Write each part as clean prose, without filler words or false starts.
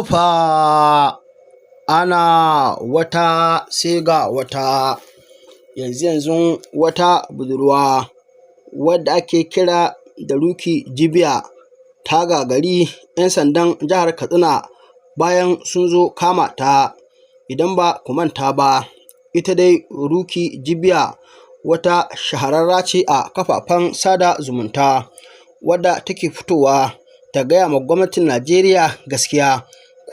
To fa ana wata sai ga wata, yanzu wata budurwa wadda ake kira da Ruki Jibiya ta gagari 'yan sandan jihar Katsina bayan sun zo kama ta. Idan ba ku manta ba, ita dai Ruki Jibiya wata shahararra ce a kafafen sada zumunta wadda take fitowa ta gaya ma gwamnatin Najeriya gaskiya,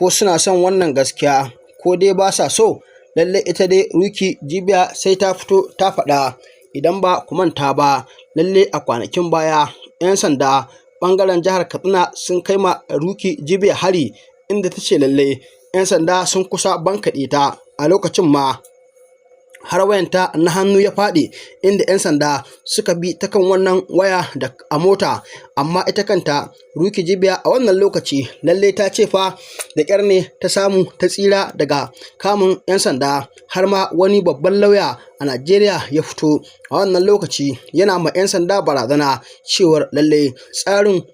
ko suna son wannan gaskiya ko dai ba sa so. Lallai ita dai Ruki Jibiya sai ta fito ta faɗa. Idan ba ku manta ba, lallai a kwanakin baya 'yan sanda ɓangaren jihar Katsina sun kai ma Ruki Jibiya hari, inda ta ce lallai 'yan sanda sun kusa bankaɗe ta. A lokacin ma har wayanta na hannu ya faɗi, inda 'yan sanda suka bi ta kan wannan waya da a mota. Amma ita kanta Ruki Jibiya a wannan lokaci lallai ta ce fa da ƙyar ne ta samu ta tsira daga kamun 'yan sanda. Har ma wani babban lauya a Najeriya ya fito a wannan lokaci yana ma 'yan sanda barazana cewar lallai tsarin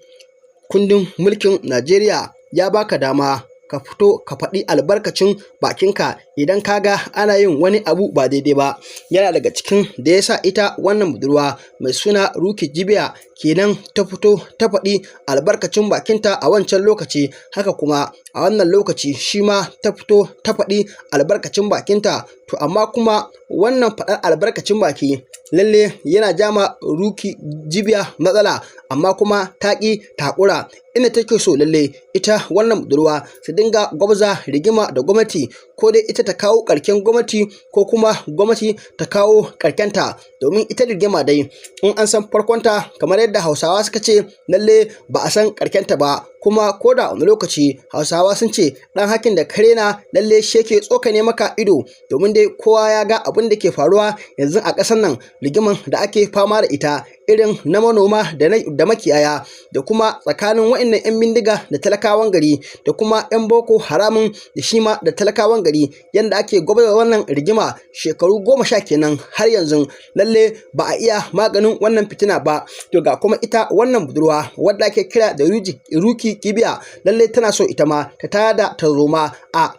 kundin mulkin Najeriya ya baka dama ka fito ka faɗi albarkacin bakinka idan ka ga ana yin wani abu ba daidai ba. Yana daga cikin da ya sa ita wannan budurwa mai suna Ruki Jibiya kenan ta fito ta faɗi albarkacin bakinta a wancan lokaci. Haka kuma a wannan lokaci shi ma ta fito ta faɗi albarkacin bakinta. To amma kuma wannan faɗar albarkacin baki lalle yana jama Ruki Jibiya matsala, amma kuma ta ƙi takura, inda take so lalle ita wannan budurwa su dinga gwabza rigima da gwamnati, ko dai ita ta kawo ƙarshen gwamnati ko kuma gwamnati ta kawo ƙarshenta. Domin ita rigima dai in an san farkonta, kamar yadda Hausawa suka ce lalle ba a san ƙarshenta ba. Kuma ko da wani lokaci Hausawa sun ce ɗan hakin da kare na lalle shi yake tsokane maka ido. Domin dai kowa ya ga abin da ke faruwa yanzu a ƙasar nan, rigiman da ake fama da ita irin na manoma da makiyaya, da kuma tsakanin wa'annan 'yan bindiga da talakawan gari, da kuma 'yan boko haramun da shi ma da talakawan gari, yanda ake gwabza wannan rigima shekaru 10 kenan har yanzu lalle ba a iya maganin wannan fitina ba. To ga kuma ita wannan budurwa wadda ake kira da Ruki Jibiya lalle tana so ita ma ta tada tarzoma a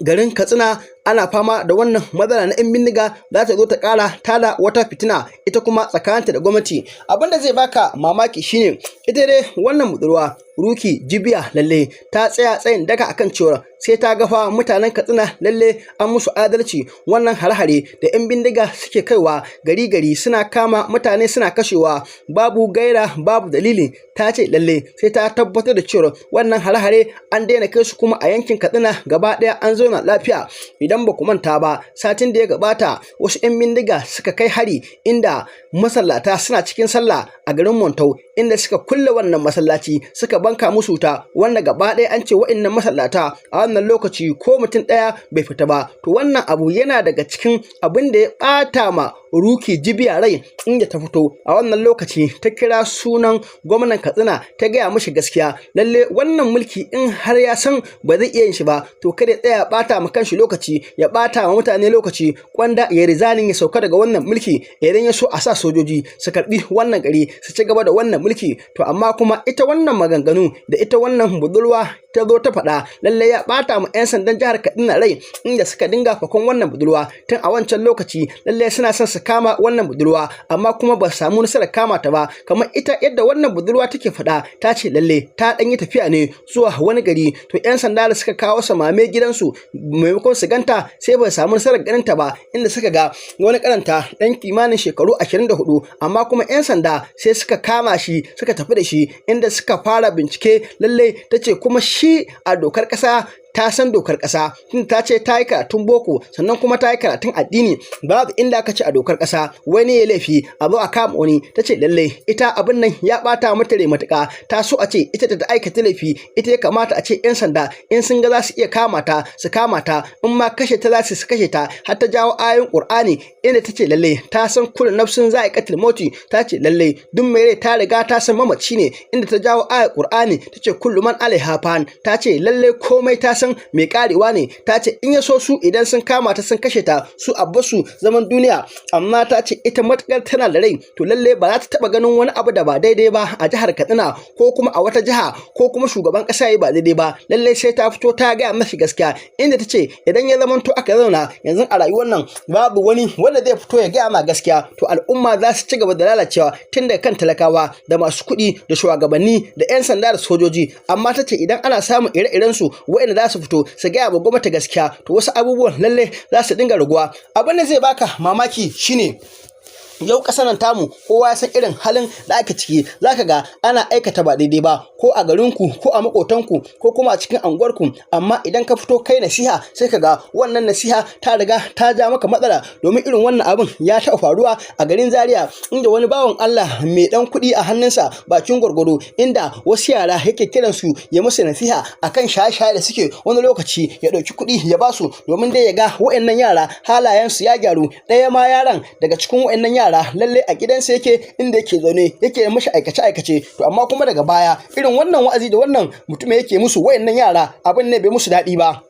garin Katsina. Ana fama da wannan matsala na 'yan bindiga, za ta zo ta ƙara tada wata fitina ita kuma tsakaninta da gwamnati. Abin da zai baka mamaki shine ita dai wannan budurwa Ruki Jibiya lalle ta tsaya tsayin daka akan cewa sai ta gafa mutanen Katsina lalle an musu adalci. Wannan hare-hare da 'yan bindiga suke kaiwa gari suna kama mutane suna kashewa babu gaira babu dalili, ta ce lalle sai ta tabbatar da cewa wannan hare-hare an daina kai su, kuma a yankin Katsina gaba ɗaya an zauna lafiya. Idan ba ku manta ba, satin da ya gabata wasu 'yan bindiga suka kai hari inda masallata suna cikin sallah a garin Montau, inda suka kulle wannan masallaci suka banka musu wuta, wanda gaba ɗaya an ce wa'innan masallata a wannan lokaci ko mutum ɗaya bai fita ba. To wannan abu yana daga cikin abin da ya ɓata ma Ruki Jibiya rai, inda ta fito a wannan lokaci ta kira sunan gwamnan Katsina ta gaya mishi gaskiya. Lalle wannan mulki in har ya san ba zai iya yin shi ba, to kada ya tsaya ɓata ma kanshi lokaci, ya ɓata ma mutane lokaci, kwanda ya rizanin ya sauka daga wannan mulki. Idan ya so a sa sojoji su karɓi wannan gari su ci gaba da wannan mulki. To amma kuma ita wannan maganganu da ita wannan budurwa ta zo ta faɗa lalle ya ɓata ma 'yan sandan jihar Katsina rai, inda suka dinga fakon wannan budurwa tun a wancan lokaci. Lalle suna son su kama wannan budurwa, amma kuma ba su samu nasarar kama ta ba. Kamar ita yadda wannan budurwa take faɗa, ta ce lalle ta ɗan yi tafiya ne zuwa wani gari, to 'yan sanda da suka kawo samame gidansu maimakon su ganta sai ba su samu nasarar ganin ta ba, inda suka ga wani karanta ɗan kimanin shekaru 24, amma kuma 'yan sanda sai suka kama shi suka tafi da shi, inda suka fara bincike. Lalle ta ce kuma shi a dokar ƙasa ta san dokar ƙasa, tunda ta ce ta yi karatun boko sannan kuma ta yi karatun addini. Babu inda aka ce a dokar ƙasa wani ya laifi a zo a kama wani. Ta ce lallai ita abin nan ya ɓata mata rai matuƙa, ta so a ce ita ta aikata laifi, ita ya kamata a ce 'yan sanda in sun ga za su iya kama ta su kama ta, in ma kashe ta za su kashe ta. Har ta jawo ayoyin Ƙur'ani, inda ta ce lallai ta san kullu nafsin za'iqatul mauti. Ta ce lallai duk mai rai ta riga ta san mamaci ne, inda ta jawo ayar Ƙur'ani ta ce kullu man alaiha fan. Ta ce lallai komai ta san mai karewa ne. Ta ce in ya so su idan sun kama ta sun kashe ta su abbasu zaman duniya, amma ta ce ita matukar tana da rai to lalle ba za ta taba ganin wani abu da ba daidai ba a jihar Katsina ko kuma a wata jiha ko kuma shugaban kasa ya ba daidai ba. Lalle sai ta fito ta gaya mashi gaskiya, inda ta ce idan ya zamanto aka zauna yanzu a rayuwar nan babu wani wanda zai fito ya gaya ma gaskiya to al'umma za su ci gaba da lalacewa tun da kan talakawa da masu kuɗi da shugabanni da 'yan sanda da sojoji. Amma ta ce idan ana samun ire-iren su waɗanda za su fito su gaya ma gwamnati gaskiya to wasu abubuwan lalle za su dinga raguwa. Abin da zai baka mamaki shine yau ƙasar nan tamu kowa ya san irin halin da ake ciki. Zaka ga ana aikata ba daidai ba ko a garinku ko a makotanku ko kuma a cikin anguwarku, amma idan ka fito kai nasiha sai ka ga wannan nasiha ta riga ta ja maka matsala. Domin irin wannan abin ya taɓa faruwa a garin Zaria, inda wani bawan Allah mai ɗan kuɗi a hannunsa bakin gwargwado, inda wasu yara yake kiran su ya musu nasiha akan shaye-shaye da suke, wani lokaci ya ɗauki kuɗi ya basu domin dai ya ga wa'annan yara halayensu ya gyaru. Ɗaya ma yaran daga cikin wa'annan yara lalle a gidansa yake, inda yake zaune yake mashi aikace to amma kuma daga baya irin wannan wa'azi da wannan mutum yake musu wayannan yara abin ne bai musu daɗi ba,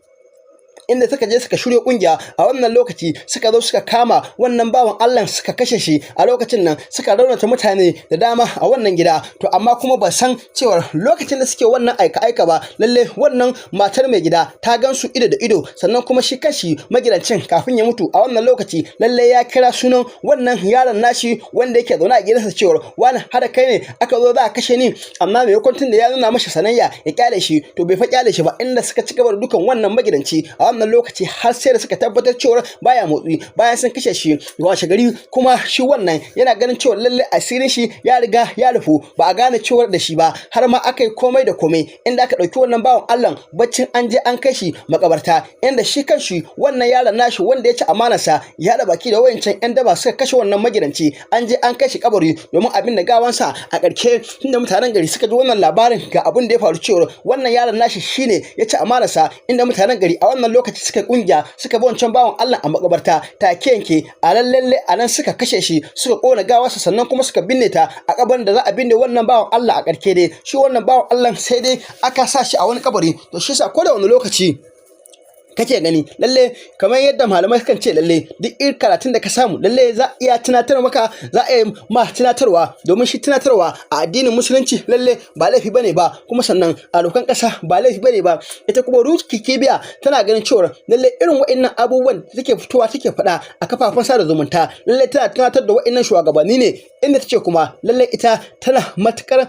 inda suka je suka shirya kungiya a wannan lokaci suka zo suka kama wannan bawan Allah suka kashe shi. A lokacin nan suka raunata mutane da dama a wannan gida, to amma kuma ba san cewa lokacin da suke wannan aika ba lalle wannan matar mai gida ta gansu ido da ido, sannan kuma shi kanshi magidancin kafin ya mutu a wannan lokaci lalle ya kira sunan wannan yaron nashi wanda yake zaune a gidansa cewa wani hada kai ne aka zo za a kashe ni, amma mai hukuncin da ya nuna masa sanayya ya kyale shi to bai fa kyale shi ba, inda suka ci gaba da dukan wannan magidanci a wannan lokaci har sai da suka tabbatar cewa baya motsi. Bayan sun kashe shi washe gari kuma shi wannan yana ganin cewa lalle asirin shi ya riga ya rufu, ba a gane cewa da shi ba, har ma aka yi komai da komai, inda aka ɗauki wannan bawan Allah baccin an je an kai shi makabarta, inda shi kanshi wannan yaron nashi wanda ya ci amanarsa ya haɗa baki da wayancan 'yan daba suka kashe wannan magidanci, an je an kai shi kabari domin abin da gawansa a ƙarshe, tunda mutanen gari suka ji wannan labarin ga abin da ya faru cewa wannan yaron nashi shine ya ci amanarsa, inda mutanen gari a wannan lokaci suka kungiya suka bi wancan bawan Allah a makabarta take yanke a lalle a nan suka kashe shi suka kona gawarsa, sannan kuma suka binne ta a kabarin da za a binne wannan bawan Allah. A ƙarshe dai shi wannan bawan Allah sai dai aka sa shi a wani kabari, to shi sa ko da wani lokaci kake gani lalle kamar yadda malamai kan ce lalle duk irin karatun da ka samu lalle za a iya tunatar maka, za a yi ma tunatarwa, domin shi tunatarwa a addinin musulunci lalle ba laifi bane ba, kuma sannan a dokan kasa ba laifi bane ba. Ita kuma Ruki Kibiya tana ganin cewa lalle irin wa'annan abubuwan da take fitowa take faɗa a kafafen sada zumunta lalle tana tunatar da wa'annan shugabanni ne, inda tace kuma lalle ita tana matukar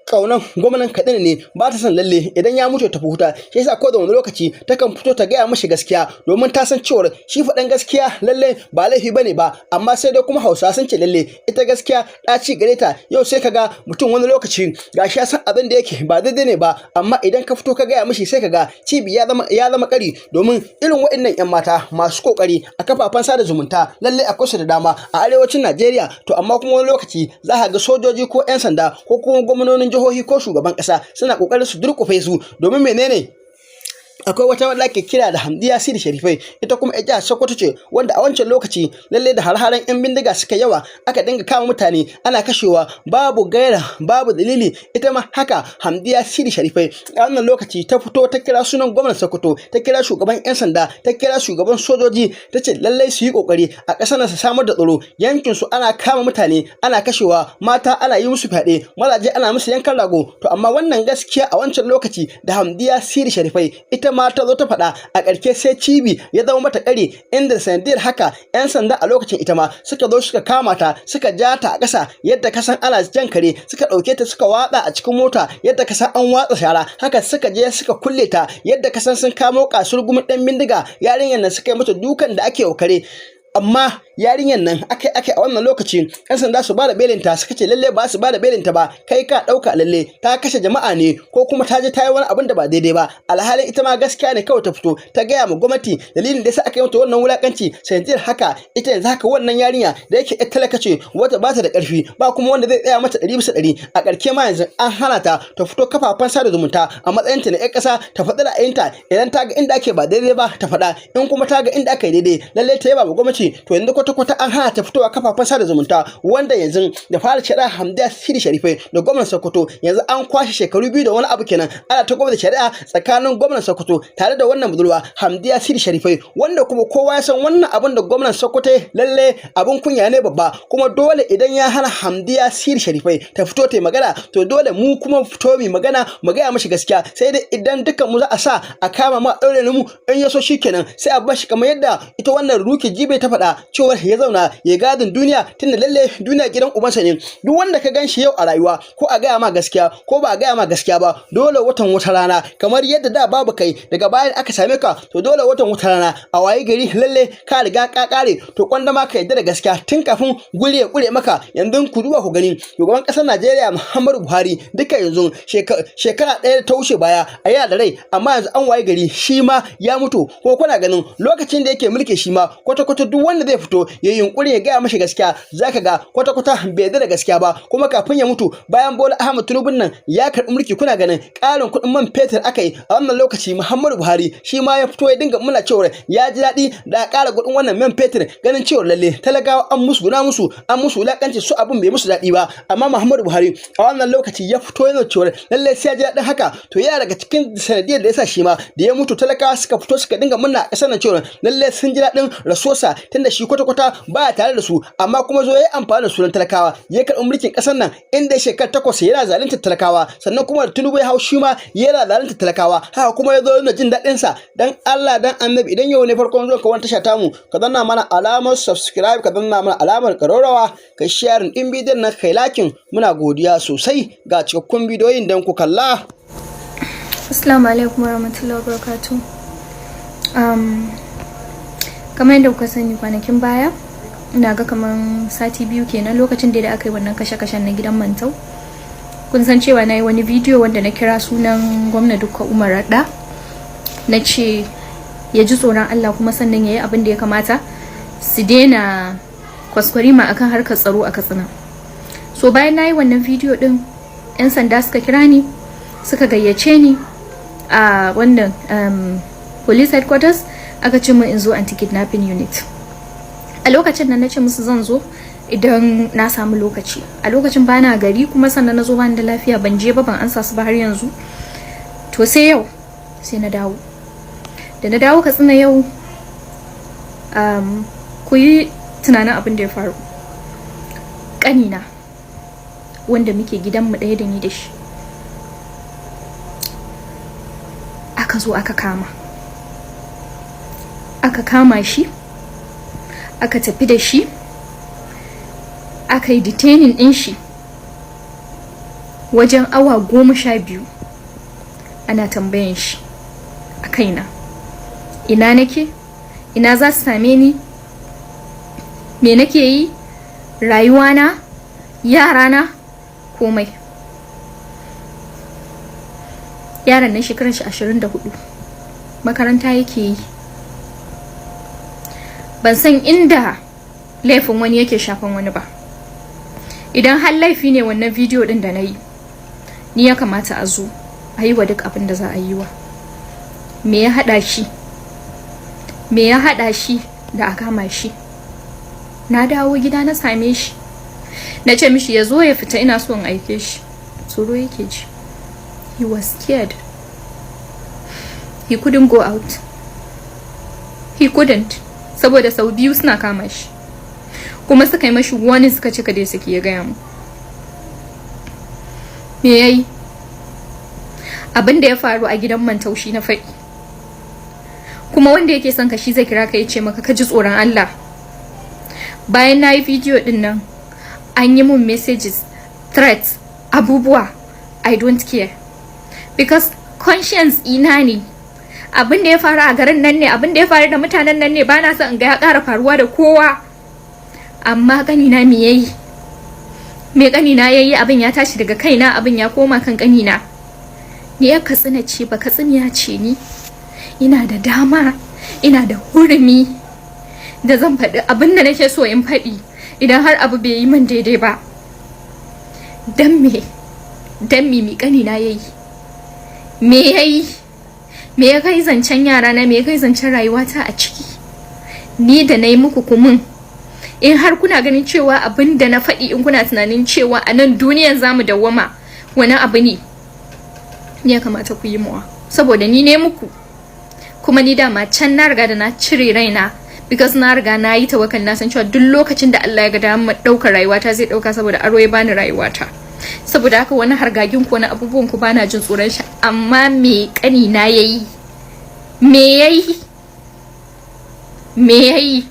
kaunan gwamnan Katsina ne, ba ta san lalle idan ya mutu ta huta. Shi yasa ko da wani lokaci takan fito ta gaya mashi gaskiya, domin ta san cewa shi faɗan gaskiya lalle ba laifi bane ba, amma sai dai kuma Hausa sun ce lalle ita gaskiya ɗaci gare ta. Yau sai kaga mutum wani lokaci gashi ya san abin da yake ba daidai ne ba, amma idan ka fito ka gaya mashi sai kaga cibi ya zama ƙari, domin irin waɗannan 'yan mata masu kokari a kafafen sada zumunta lalle akwai su da dama a arewacin Najeriya. To amma kuma wani lokaci za ka ga sojoji ko 'yan sanda ko kuma gwamnonin jihohi ko shugaban ƙasa suna ƙoƙarin su durƙufe su, domin menene? Akwai wata wadda ake kira da Hamdiya Sidi Sharifai, ita kuma ƴar jihar Sokoto ce, wanda a wancan lokaci lalle da har-haren 'yan bindiga suka yawa aka dinga kama mutane ana kashewa babu gaira babu dalili. Ita ma haka Hamdiya Sidi Sharifai a wannan lokaci ta fito ta kira sunan gwamnan Sokoto, ta kira shugaban 'yan sanda, ta kira shugaban sojoji, ta ce lallai su yi kokari a ƙasar nan su samar da tsaro. Yankin su ana kama mutane ana kashewa, mata ana yi musu fyaɗe, mazaje ana musu yankan rago. To amma wannan gaskiya a wancan lokaci da Hamdiya Sidi Sharifai ita ma ta zo ta faɗa, a ƙarshe sai cibi ya zama mata ƙari, inda sanadiyar haka 'yan sanda a lokacin ita ma suka zo suka kama ta suka ja ta a ƙasa yadda kasan ana jan kare, suka ɗauke ta suka watsa a cikin mota yadda kasan an watsa shara, haka suka je suka kulle ta yadda kasan sun kamo kasur gumin ɗan bindiga. Yarinyar nan suka yi mata dukan da ake wa kare, amma yarinyar nan akai a wannan lokaci yan sanda su bada belinta suka ce lalle ba su bada belinta ba, kai ka dauka lalle ta kashe jama'a ne ko kuma ta je ta yi wani abin da ba daidai ba. Alhalin ita ma gaskiya ne kawai ta fito ta gaya ma gwamnati dalilin da yasa aka yi mata wannan wulakanci. Sanadiyar haka ita yanzu haka wannan yarinya da yake ita talaka ce wata ba ta da karfi ba kuma wanda zai tsaya mata 100%, a ƙarshe ma yanzu an hana ta ta fito kafafen sada zumunta a matsayinta na 'yar ƙasa ta faɗi ra'ayinta. Idan ta ga inda ake ba daidai ba ta faɗa, in kuma ta ga inda aka yi daidai lalle ta yaba ma gwamnati. To yanzu kwata-kwata an hana ta fitowa kafafen sada zumunta, wanda yanzu da fara shari'a Hamdiya Sidi Sharifai da gwamnan Sokoto yanzu an kwashe shekaru 2 da wani abu kenan ana ta gwamnati shari'a tsakanin gwamnan Sokoto tare da wannan budurwa Hamdiya Sidi Sharifai, wanda kuma kowa ya san wannan abin da gwamnan Sokoto lalle abin kunya ne babba, kuma dole idan ya hana Hamdiya Sidi Sharifai ta fito ta yi magana, to dole mu kuma fito mu magana mu gaya mashi gaskiya. Sai dai idan dukkan mu za a sa a kama ma ɗaure mu in ya so shikenan sai a bashi kamar yadda ita wannan Ruki Jibe ta faɗa cewa ya zauna ya gadin duniya, tunda lalle duniya gidan ubansa ne. Duk wanda ka ganshi yau a rayuwa ko a gaya ma gaskiya ko ba a gaya ma gaskiya ba, dole watan wata rana kamar yadda da babu kai daga bayan aka same ka, to dole watan wata rana a waye gari lalle ka riga ka kare. To kwanda ma ka yadda da gaskiya tun kafin guri ya kure maka. Yanzu ku duba ku gani shugaban ƙasar Najeriya Muhammadu Buhari duka yanzu shekara 1 da ta wuce baya a yana da rai, amma yanzu an waye gari shi ma ya mutu. Ko kuna ganin lokacin da yake mulki shi ma kwata-kwata duk wanda zai fito ya yunkuri ya gaya mashi gaskiya zaka ga kwata-kwata bai yarda da gaskiya ba. Kuma kafin ya mutu bayan Bola Ahmed Tinubu nan ya karɓi mulki, kuna ganin ƙarin kuɗin man fetur aka yi a wannan lokaci. Muhammadu Buhari shi ma ya fito ya dinga muna cewa ya ji daɗi da ƙara kuɗin wannan man fetur, ganin cewa lalle talakawa an musu an musu wulaƙanci su abin bai musu daɗi ba. Amma Muhammadu Buhari a wannan lokaci ya fito yana cewa lalle sai ya ji daɗin haka. To yana daga cikin sanadiyar da yasa shi ma da ya mutu talakawa suka fito suka dinga muna a ƙasar nan cewa lalle sun ji daɗin rasuwarsa, tunda shi kwata-kwata baya tare da su, amma kuma zo ya yi amfani da sunan talakawa ya karɓi mulkin ƙasar nan inda shekara 8 yana zalunta talakawa, sannan kuma da Tinubu ya hau shi ma yana zalunta talakawa. Haka kuma ya zo yana jin daɗin sa. Dan Allah dan Annabi, idan yau ne farkon zuwa ka wani tasha tamu, ka danna mana alamar subscribe, ka danna mana alamar ƙararrawa, ka share din bidiyon nan kai lakin. Muna godiya sosai ga cikakkun bidiyoyin dan ku kalla. Assalamu alaikum warahmatullahi wabarakatuh. Kamar yadda kuka sani kwanakin baya ina ga kaman sati 2 kenan lokacin da aka yi wannan kashe-kashen na gidan Mantau, kun san cewa na yi wani bidiyo wanda na kira sunan gwamna Dukka Umar Radda, na ce ya ji tsoron Allah kuma sannan ya yi abin da ya kamata su daina kwaskwarima akan harkar tsaro a Katsina. So bayan na yi wannan bidiyo din, 'yan sanda suka kira ni suka gayyace ni a wannan police headquarters, aka ce mun in zo anti-kidnapping unit. A lokacin nan na ce musu zan zo idan na samu lokaci. A lokacin bana gari kuma sannan na zo bani da lafiya, ban je ba, ban ansa su ba har yanzu. To sai yau sai na dawo. Da na dawo Katsina yau, ku yi tunanin abin da ya faru. Ƙanina wanda muke gidanmu ɗaya da ni da shi, aka zo aka kama shi, aka tafi da shi, aka yi detaining din shi wajen awa 12 ana tambayan shi a kaina, ina nake, ina za su same ni, me nake yi, rayuwana, yarana, komai. Yaron nan shekaran shi 24, makaranta yake yi. Ban san inda laifin wani yake shafan wani ba. Idan har laifi ne wannan bidiyo din da na yi, ni ya kamata a zo a yi wa duk abin da za a yi wa. Me ya haɗa shi da a kama shi? Na dawo gida na same shi, na ce mishi ya zo ya fita, ina so in aike shi. Tsoro yake ji. He was scared. He couldn't go out. He couldn't. Saboda sau 2 suna kama shi. Kuma suka yi mashi wani suka cika dai suke ya gaya mu. Me yayi? Abin da ya faru a gidan Mantau shi na faɗi. Kuma wanda yake son ka shi zai kira ka ya ce maka ka ji tsoron Allah. Bayan na yi bidiyo din nan, an yi mun messages, threats, abubuwa. I don't care. Because conscience ina ne. Abin da ya faru a garin nan ne, abin da ya faru da mutanen nan ne, ba na son in ga ya ƙara faruwa da kowa. Amma ƙanina me yayi? Me ƙanina yayi? Abin ya tashi daga kaina, abin ya koma kan ƙanina. Ni ya Katsina ce, ba Katsiniya ce ni. Ina da dama, ina da hurumi da zan faɗi abin da nake so in faɗi idan har abu bai yi min daidai ba. Dan me ƙanina yayi? Me yayi? Me ya kai zancen yara na, me ya kai zancen rayuwata a ciki? Ni da nayi muku kumin, in har kuna ganin cewa abin da na faɗi in kuna tunanin cewa a nan duniyar zamu dawwama wani abu ne ya kamata ku yi mawa, saboda ni ne muku, kuma ni dama can na riga da na cire raina, because na riga na yi tawakkal, na san cewa duk lokacin da Allah ya ga dama ɗaukar rayuwata zai ɗauka, saboda aro ya bani rayuwata. Saboda haka wani hargagin ku, wani abubuwan ku bana jin tsoron shi. Amma me kani na yayi, me yayi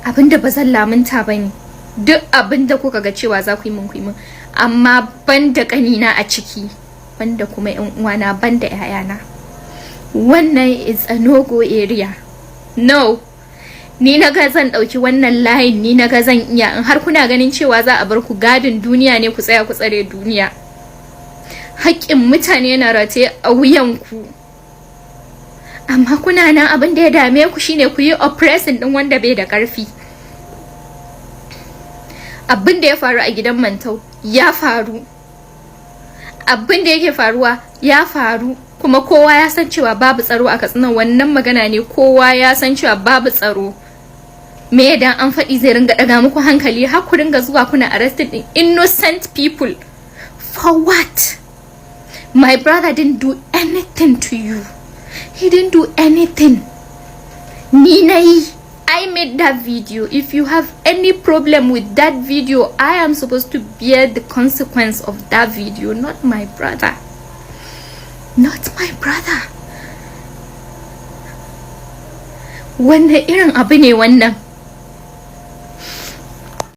abinda ba zan lamunta bane. Duk abinda kuka ga cewa za ku yi min, amma banda kanina a ciki, banda kuma yan uwana, banda yayana. Wannan is a no-go area. No, ni naga zan dauki wannan line, ni naga zan iya. In har kuna ganin cewa za a bar ku gadin duniya ne, ku tsaya ku tsare duniya. Haƙƙin mutane na rataye a wuyanku, amma kuna nan abin da ya dame ku shine ku yi oppressing din wanda bai da ƙarfi. Abin da ya faru a gidan Mantau ya faru, abin da yake faruwa ya faru, kuma kowa ya san cewa babu tsaro a Katsina. Wannan magana ne, kowa ya san cewa babu tsaro. Me dan an faɗi zai ringa daga muku hankali har ku ringa zuwa kuna arrested in innocent people? For what? My brother didn't do anything to you. He didn't do anything. I made that video. If you have any problem with that video, I am supposed to bear the consequence of that video, not my brother. Not my brother. Wannan irin abu ne wannan?